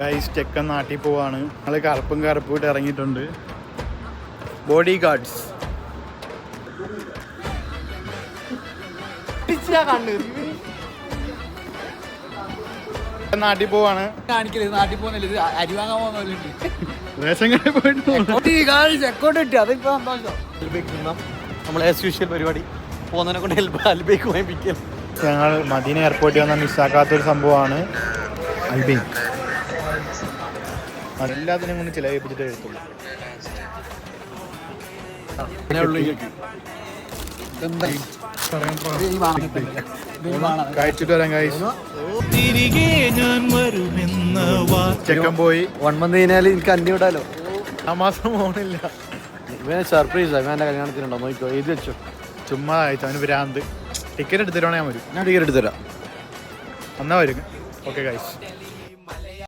Guys ചെക്കൻ നാട്ടിൽ പോവാണ്. ഞങ്ങൾ കറുപ്പും ഇട്ട് ഇറങ്ങിയിട്ടുണ്ട്. ബോഡി ഗാർഡ്സ് നാട്ടിൽ പോവാണ്. നാട്ടിൽ പോകുന്നില്ല, അരി വാങ്ങാൻ പോകുന്നുണ്ട്. റേഷൻ കടയിൽ പോയിട്ട് അതിപ്പോ നമ്മൾ ആസ് യൂഷ്വൽ പരിപാടി പോകുന്നതിനെ കൊണ്ട് അൽബേക്ക് വാങ്ങിപ്പിക്കൽ. ഞങ്ങൾ മദീന എയർപോർട്ടിൽ വന്നാൽ മിസ്സാക്കാത്തൊരു സംഭവമാണ് അൽബേക്ക്. എല്ലാത്തിനും കൊണ്ട് ചിലവിപ്പിച്ചിട്ട് എഴുത്തുള്ളൂ. കഴിച്ചിട്ട് വരാൻ കഴിച്ചു. ചെക്കൻ പോയി 1 month കഴിഞ്ഞാൽ എനിക്ക് അന്യ വിടാലോ. ആ മാസം പോണില്ല. ഇവനെ സർപ്രൈസ് ആണ്. എന്റെ കല്യാണത്തിനുണ്ടോ നോക്കിക്കോ, എഴുതി വെച്ചോ. ചുമ്മാ അയച്ചു അവന് ഭ്രാന്ത്. ടിക്കറ്റ് എടുത്തിട്ടാണ് ഞാൻ വരും. ഞാൻ ടിക്കറ്റ് എടുത്തുതരാം. എന്നാ വരും. Okay guys.